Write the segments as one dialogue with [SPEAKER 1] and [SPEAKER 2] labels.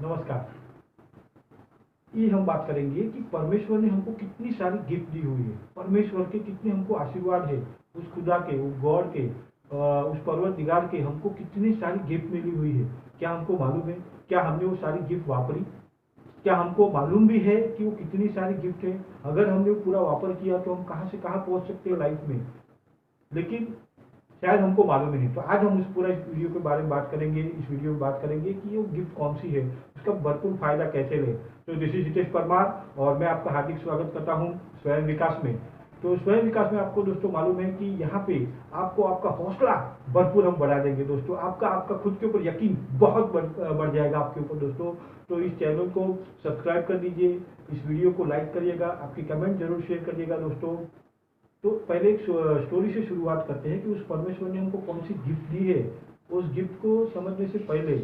[SPEAKER 1] नमस्कार। ये हम बात करेंगे कि परमेश्वर ने हमको कितनी सारी गिफ्ट दी हुई है, परमेश्वर के कितने हमको आशीर्वाद है, उस खुदा के, उस गॉड के, उस परवरदिगार के हमको कितनी सारी गिफ्ट मिली हुई है। क्या हमको मालूम है? क्या हमने वो सारी गिफ्ट वापरी? क्या हमको मालूम भी है कि वो कितनी सारी गिफ्ट है? अगर हमने वो पूरा वापर किया तो हम कहाँ से कहाँ पहुँच सकते हैं लाइफ में। लेकिन शायद हमको मालूम ही नहीं। तो आज हम इस पूरा इस वीडियो के बारे में बात करेंगे, इस वीडियो में बात करेंगे कि वो गिफ्ट कौन सी है, उसका भरपूर फायदा कैसे लें। तो दिस इज हितेश परमार और मैं आपका हार्दिक स्वागत करता हूँ स्वयं विकास में। तो स्वयं विकास में आपको दोस्तों मालूम है कि यहाँ पे आपको आपका हौसला भरपूर हम बढ़ा देंगे दोस्तों। आपका आपका खुद के ऊपर यकीन बहुत बढ़ जाएगा आपके ऊपर दोस्तों। तो इस चैनल को सब्सक्राइब कर दीजिए, इस वीडियो को लाइक करिएगा, आपकी कमेंट जरूर शेयर करिएगा दोस्तों। तो पहले एक स्टोरी से शुरुआत करते हैं कि उस परमेश्वर ने हमको कौन सी गिफ्ट दी है। उस गिफ्ट को समझने से पहले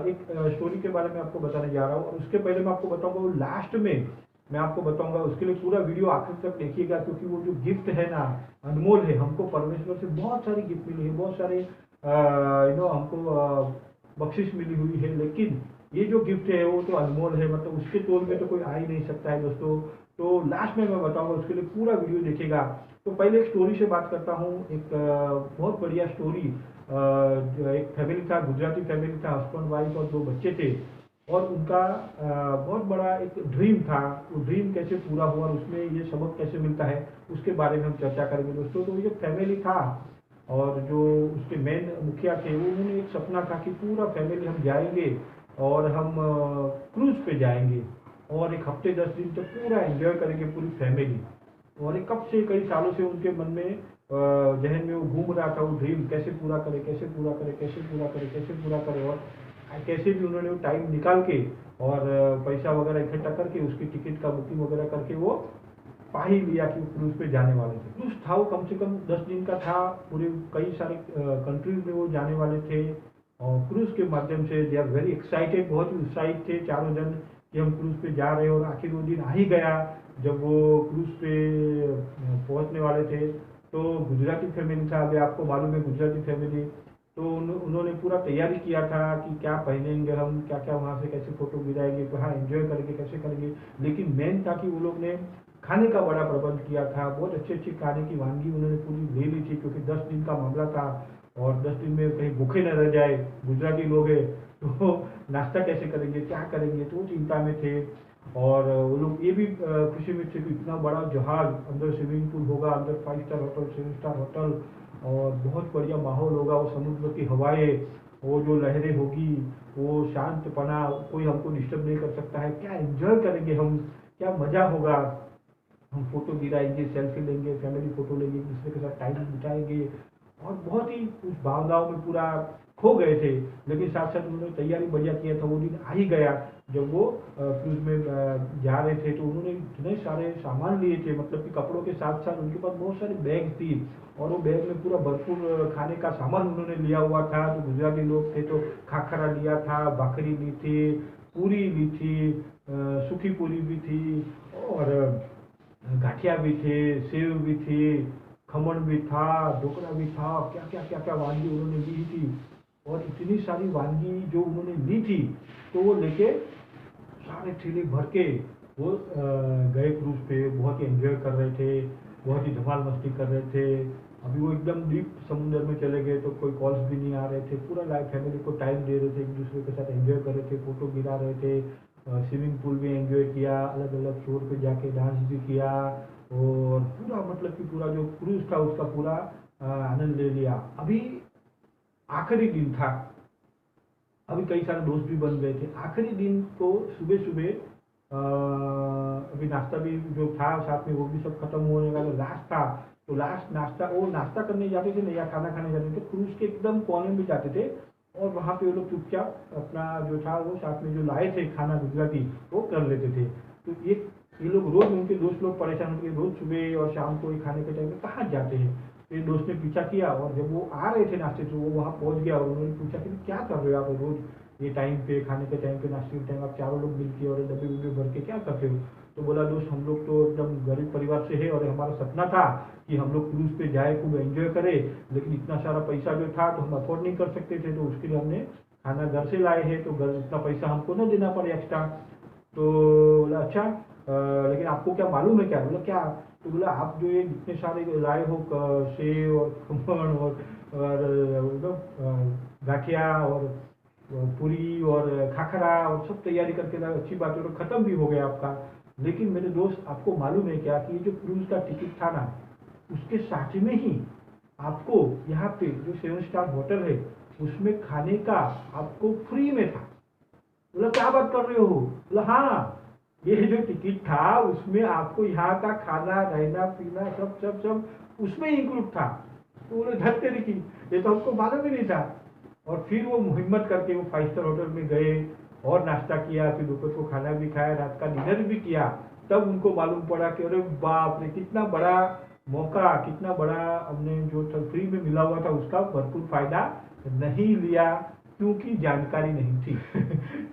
[SPEAKER 1] एक स्टोरी के बारे में आपको बताने जा रहा हूँ, और उसके पहले मैं आपको बताऊंगा वो लास्ट में मैं आपको बताऊंगा। उसके लिए पूरा वीडियो आखिर तक देखिएगा, क्योंकि वो जो गिफ्ट है ना, अनमोल है। हमको परमेश्वर से बहुत सारी गिफ्ट मिली है, बहुत सारे हमको बख्शिश मिली हुई है, लेकिन ये जो गिफ्ट है वो तो अनमोल है, मतलब उसके तोल में तो कोई आ ही नहीं सकता है दोस्तों। तो लास्ट में मैं बताऊंगा, उसके लिए पूरा वीडियो देखिएगा। तो पहले एक स्टोरी से बात करता हूँ। एक बहुत बढ़िया स्टोरी। एक फैमिली था, गुजराती फैमिली था, हस्बैंड वाइफ और दो बच्चे थे। और उनका बहुत बड़ा एक ड्रीम था। वो ड्रीम कैसे पूरा हुआ, उसमें ये सबक कैसे मिलता है, उसके बारे में हम चर्चा करेंगे दोस्तों। तो ये फैमिली था, और जो उसके मेन मुखिया थे वो, उन्होंने एक सपना था कि पूरा फैमिली हम जाएंगे और हम क्रूज पे जाएंगे और एक हफ्ते 10 दिन तक पूरा एंजॉय करेंगे पूरी फैमिली। और एक कब से कई सालों से उनके मन में जहन में वो घूम रहा था, वो ड्रीम कैसे पूरा करे, कैसे पूरा करे, कैसे पूरा करे, कैसे पूरा करे। और कैसे भी उन्होंने वो टाइम निकाल के और पैसा वगैरह इकट्ठा करके उसकी टिकट का बुकिंग वगैरह करके वो पा ही लिया कि वो क्रूज पे जाने वाले थे। क्रूज था वो कम से कम 10 दिन का था। पूरे कई सारे कंट्रीज में वो जाने वाले थे, और क्रूज के माध्यम से दे आर वेरी एक्साइटेड, बहुत ही उत्साहित थे चारों जन कि हम क्रूज पे जा रहे हैं। और आखिर वो दिन आ ही गया जब वो क्रूज पे पहुंचने वाले थे। तो गुजराती फैमिली था, अभी आपको मालूम है गुजराती फैमिली। तो उन्होंने पूरा तैयारी किया था कि क्या पहनेंगे हम, क्या क्या वहाँ से कैसे फोटो गिराएंगे, कहाँ एंजॉय करेंगे, कैसे करेंगे। लेकिन मेन था कि वो लोग ने खाने का बड़ा प्रबंध किया था। बहुत अच्छी अच्छी खाने की वानगी उन्होंने पूरी ले ली थी, क्योंकि 10 दिन का मामला था और 10 दिन में कहीं भूखे न रह जाए। गुजराती लोग हैं तो नाश्ता कैसे करेंगे, क्या करेंगे, तो वो चिंता में थे। और वो लोग ये भी खुशी में थे कि इतना बड़ा जहाज, अंदर स्विमिंग पूल होगा, अंदर 5 स्टार होटल, 7 स्टार होटल, और बहुत बढ़िया माहौल होगा। वो समुद्र की हवाएं, वो जो लहरें होगी, वो शांतपना, कोई हमको डिस्टर्ब नहीं कर सकता है। क्या एंजॉय करेंगे हम, क्या मज़ा होगा। हम फोटो गिराएंगे, सेल्फी लेंगे, फैमिली फोटो लेंगे, एक दूसरे के साथ टाइम बिताएंगे, और बहुत ही उस भावनाओं में पूरा खो गए थे। लेकिन साथ साथ उन्होंने तैयारी बढ़िया किया था। वो दिन आ ही गया जब वो क्रूज में जा रहे थे। तो उन्होंने इतने सारे सामान लिए थे, मतलब कि कपड़ों के साथ साथ उनके पास बहुत सारे बैग थी, और वो बैग में पूरा भरपूर खाने का सामान उन्होंने लिया हुआ था। तो गुजराती लोग थे तो खाखरा लिया था, भाखरी ली थी, पूरी ली थी, सूखी पूरी भी थी, और गाठिया भी थे, सेव भी थी, खमण भी था, ढोकला भी था। क्या क्या क्या क्या वानगी उन्होंने ली थी। और इतनी सारी वानगी जो उन्होंने ली थी, तो वो लेके सारे ठेले भर के वो गए क्रूज पे। बहुत ही एंजॉय कर रहे थे, बहुत ही धमाल मस्ती कर रहे थे। अभी वो एकदम डीप समुद्र में चले गए तो कोई कॉल्स भी नहीं आ रहे थे। पूरा लाइफ फैमिली को टाइम दे रहे थे, एक दूसरे के साथ एंजॉय कर रहे थे, फोटो गिरा रहे थे, स्विमिंग पूल में एंजॉय किया, अलग अलग फ्लोर पे जाके डांस भी किया, और पूरा मतलब कि पूरा जो क्रूज था उसका पूरा आनंद ले लिया। अभी आखिरी दिन था, अभी कई सारे दोस्त भी बन गए थे। आखिरी दिन को सुबह सुबह अभी नाश्ता भी जो था साथ में वो भी सब खत्म होने वाला, लास्ट था। तो लास्ट नाश्ता, वो नाश्ता करने जाते थे नहीं या खाना खाने जाते थे, क्रूज के एकदम कोने में जाते थे। और वहाँ पे वो लोग चुपचाप अपना जो था वो साथ में जो लाए थे खाना गुजराती, वो कर लेते थे। तो ये लोग रोज, उनके दोस्त लोग परेशान होते, रोज सुबह और शाम को खाने के टाइम पे कहाँ जाते हैं। तो एक दोस्त ने पीछा किया, और जब वो आ रहे थे नाश्ते से, वो वहाँ पहुँच गया और उन्होंने पूछा कि क्या कर रहे हो आप रोज ये टाइम पे, खाने के टाइम पे, नाश्ते के टाइम आप चारों लोग मिलके और डब्बे उब्बे भर के क्या करते हो। तो बोला, दोस्त हम लोग तो एकदम गरीब परिवार से है, और हमारा सपना था कि हम लोग क्रूज पे जाए, खूब एंजॉय करें, लेकिन इतना सारा पैसा जो था तो हम अफोर्ड नहीं कर सकते थे। तो उसके लिए हमने खाना घर से लाए हैं तो घर इतना पैसा हमको न देना पड़े एक्स्ट्रा। तो बोला अच्छा, लेकिन आपको क्या मालूम है क्या? बोला क्या? तो बोला आप जो ये इतने सारे लाए हो सेव और खमण और गाठिया और पूरी और खाखरा और सब तैयारी करके लाए, अच्छी बात है, तो खत्म भी हो गया आपका। लेकिन मेरे दोस्त आपको मालूम है क्या कि ये जो क्रूज का टिकट था ना, उसके साथ में ही आपको यहाँ पे जो 7 स्टार होटल है उसमें खाने का आपको फ्री में था। बोला क्या बात कर रहे हो? बोला हाँ, ये जो टिकट था उसमें आपको यहाँ का खाना रहना पीना सब सब सब उसमें इंक्लूड था। तो बोले धर तेरी की, ये तो हमको मालूम ही नहीं था। और फिर वो हिम्मत करके वो 5 स्टार होटल में गए और नाश्ता किया, फिर दोपहर को खाना भी खाया, रात का डिनर भी किया। तब उनको मालूम पड़ा कि अरे बाप रे, कितना बड़ा मौका, कितना बड़ा हमने जो फ्री में मिला हुआ था उसका भरपूर फायदा नहीं लिया, क्योंकि जानकारी नहीं थी।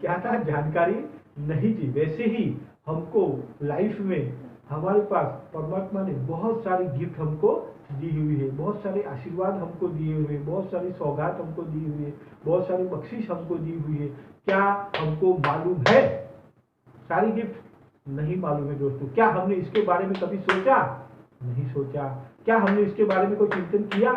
[SPEAKER 1] क्या था? जानकारी नहीं थी। वैसे ही हमको लाइफ में हमारे पास परमात्मा ने बहुत सारी गिफ्ट हमको दी हुई है, बहुत सारे आशीर्वाद हमको दिए हुए, बहुत सारी सौगात हमको दी हुई है, बहुत सारी बख्शिश हमको दी हुई है। क्या हमको मालूम है? सारी गिफ्ट नहीं मालूम है दोस्तों। क्या हमने इसके बारे में कभी सोचा? नहीं सोचा। क्या हमने इसके बारे में कोई चिंतन किया?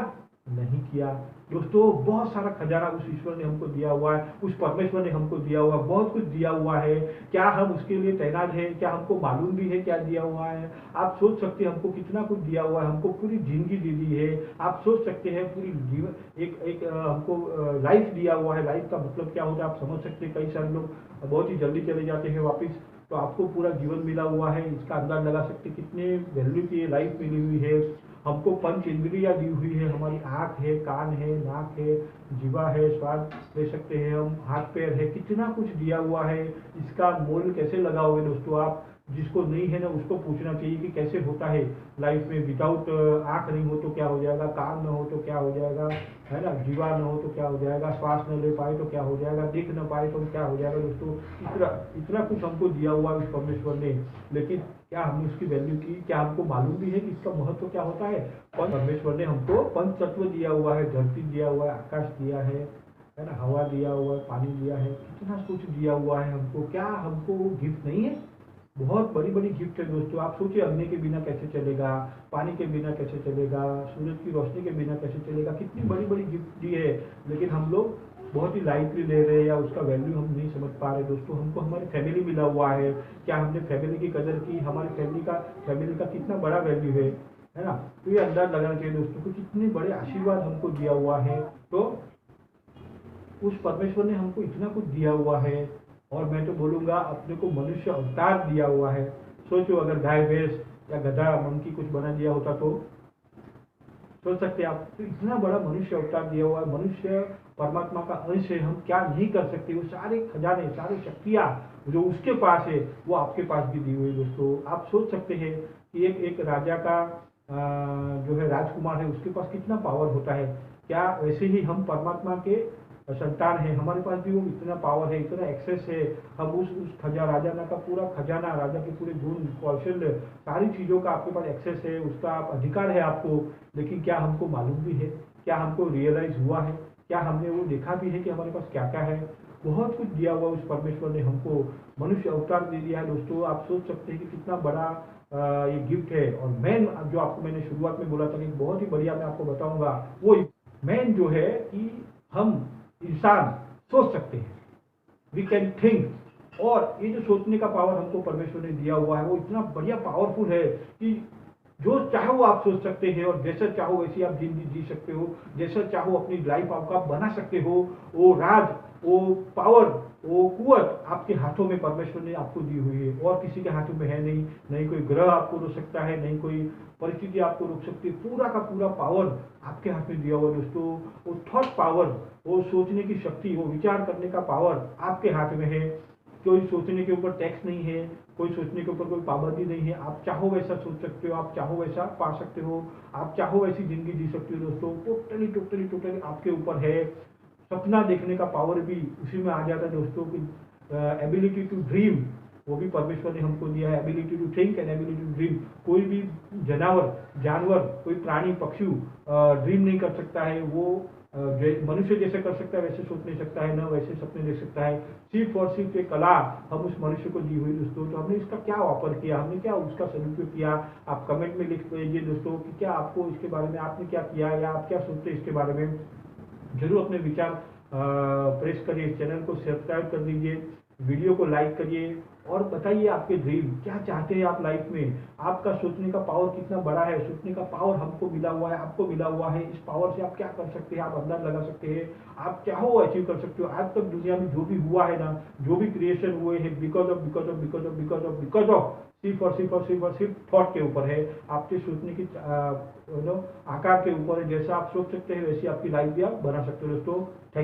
[SPEAKER 1] नहीं किया। दोस्तों बहुत सारा खजाना उस ईश्वर ने हमको दिया हुआ है, उस परमेश्वर ने हमको दिया हुआ, बहुत कुछ दिया हुआ है। क्या हम उसके लिए तैनात हैं? क्या हमको मालूम भी है क्या दिया हुआ है? आप सोच सकते हैं हमको कितना कुछ दिया हुआ है, हमको पूरी जिंदगी दे दी है। आप सोच सकते हैं पूरी जीवन एक एक हमको लाइफ दिया हुआ है। लाइफ का मतलब क्या होता है आप समझ सकते हैं। कई सारे लोग बहुत ही जल्दी चले जाते हैं वापिस, तो आपको पूरा जीवन मिला हुआ है, इसका अंदाज लगा सकते कितने वैल्यू की लाइफ मिली हुई है। हमको पंच इंद्रियां दी हुई है, हमारी आँख है, कान है, नाक है, जीवा है, स्वाद ले सकते हैं हम, हाथ पैर है, कितना कुछ दिया हुआ है। इसका मोल कैसे लगाओगे दोस्तों आप? जिसको नहीं है ना उसको पूछना चाहिए कि कैसे होता है लाइफ में। विदाउट आँख नहीं हो तो क्या हो जाएगा, कान न हो तो क्या हो जाएगा, है ना, जीवा न हो तो क्या हो जाएगा, श्वास न ले पाए तो क्या हो जाएगा, देख न पाए तो क्या हो जाएगा दोस्तों। इतना इतना कुछ हमको दिया हुआ है उस परमेश्वर ने, लेकिन क्या हमने उसकी वैल्यू की? क्या हमको मालूम भी है कि इसका महत्व क्या होता है? परमेश्वर ने हमको पंच तत्व दिया हुआ है, धरती दिया हुआ है, आकाश दिया है ना, हवा दिया हुआ है, पानी दिया है, कितना कुछ दिया हुआ है हमको। क्या हमको वो गिफ्ट नहीं है? बहुत बड़ी बड़ी गिफ्ट है दोस्तों। आप सोचिए अग्नि के बिना कैसे चलेगा, पानी के बिना कैसे चलेगा, सूरज की रोशनी के बिना कैसे चलेगा, कितनी बड़ी बड़ी गिफ्ट दी है। लेकिन हम लोग बहुत ही लाइटली ले रहे हैं या उसका वैल्यू हम नहीं समझ पा रहे दोस्तों। हमको हमारी फैमिली मिला हुआ है, क्या हमने फैमिली की कदर की? हमारी फैमिली का कितना बड़ा वैल्यू है ना? तो ये अंदाज लगाना चाहिए दोस्तों को कितने बड़े आशीर्वाद हमको दिया हुआ है। तो उस परमेश्वर ने हमको इतना कुछ दिया हुआ है, और मैं तो बोलूँगा अपने को मनुष्य अवतार दिया हुआ है। सोचो अगर गाय भैंस या गधा मंकी कुछ बना दिया होता तो सोच सकते हैं आप। तो इतना बड़ा मनुष्य अवतार दिया हुआ है, मनुष्य परमात्मा का अंश है, हम क्या नहीं कर सकते। वो सारे खजाने, सारी शक्तियाँ जो उसके पास है वो आपके पास भी दी हुई है दोस्तों। आप सोच सकते हैं कि एक राजा का जो है राजकुमार है उसके पास कितना पावर होता है। क्या वैसे ही हम परमात्मा के संतान है, हमारे पास भी वो इतना पावर है, इतना एक्सेस है। हम उस राजा का पूरा खजाना, राजा के पूरे गुण कौशल, सारी चीज़ों का आपके पास एक्सेस है, उसका आप अधिकार है आपको। लेकिन क्या हमको मालूम भी है? क्या हमको रियलाइज हुआ है? क्या हमने वो देखा भी है कि हमारे पास क्या क्या है? बहुत कुछ दिया हुआ उस परमेश्वर ने हमको, मनुष्य अवतार दे दिया है दोस्तों। आप सोच सकते हैं कि कितना बड़ा ये गिफ्ट है। और मेन जो आपको मैंने शुरुआत में बोला था कि बहुत ही बढ़िया मैं आपको बताऊंगा, वो मेन जो है कि हम इंसान सोच सकते हैं, वी कैन थिंक। और ये जो सोचने का पावर हमको परमेश्वर ने दिया हुआ है वो इतना बढ़िया पावरफुल है कि जो चाहो आप सोच सकते हैं, और जैसा चाहो वैसी आप जिंदगी जी सकते हो, जैसा चाहो अपनी लाइफ आपका बना सकते हो। वो राज, वो पावर, वो कुवत आपके हाथों में परमेश्वर ने आपको दी हुई है, और किसी के हाथों में है नहीं। नहीं कोई ग्रह आपको रोक सकता है, नहीं कोई परिस्थिति आपको रोक सकती है। पूरा का पूरा पावर आपके हाथ में दिया हुआ है दोस्तों। वो थॉट पावर, वो सोचने की शक्ति, वो विचार करने का पावर आपके हाथ में है। कोई सोचने के ऊपर टैक्स नहीं है, कोई सोचने के ऊपर कोई पाबंदी नहीं है। आप चाहो वैसा सोच सकते हो, आप चाहो वैसा पा सकते हो, आप चाहो वैसी जिंदगी जी सकते हो दोस्तों। टोटली टोटली टोटली आपके ऊपर है। सपना देखने का पावर भी उसी में आ जाता है दोस्तों की। एबिलिटी टू ड्रीम, वो भी परमेश्वर ने हमको दिया है। Ability to think and ability to dream. कोई भी जानवर, कोई प्राणी, पक्षी ड्रीम नहीं कर सकता है। वो मनुष्य जैसे कर सकता है वैसे सोच नहीं सकता है, न वैसे सपने देख सकता है। सिर्फ और सिर्फ एक कला हम उस मनुष्य को दी हुई दोस्तों। तो हमने इसका क्या वापर किया, हमने क्या उसका सदुपयोग किया, आप कमेंट में लिख दीजिए दोस्तों कि क्या आपको इसके बारे में आपने क्या किया या आप क्या सोचते हैं इसके बारे में। जरूर अपने विचार प्रेस करिए, चैनल को सब्सक्राइब कर दीजिए, वीडियो को लाइक करिए और बताइए आपके ड्रीम क्या चाहते हैं आप लाइफ में। आपका सोचने का पावर कितना बड़ा है, सोचने का पावर हमको मिला हुआ है, आपको मिला हुआ है। इस पावर से आप क्या कर सकते हैं, आप अंदाज लगा सकते हैं, आप चाहो अचीव कर सकते हो। आज तक दुनिया में जो भी हुआ है ना, जो भी क्रिएशन हुए हैं, बिकॉज ऑफ सिर्फ और सिर्फ और सिर्फ और सिर्फ थॉट के ऊपर है, आपके सोचने की आकार के ऊपर है। जैसा आप सोच सकते हैं वैसी आपकी लाइफ भी आप बना सकते हो दोस्तों। थैंक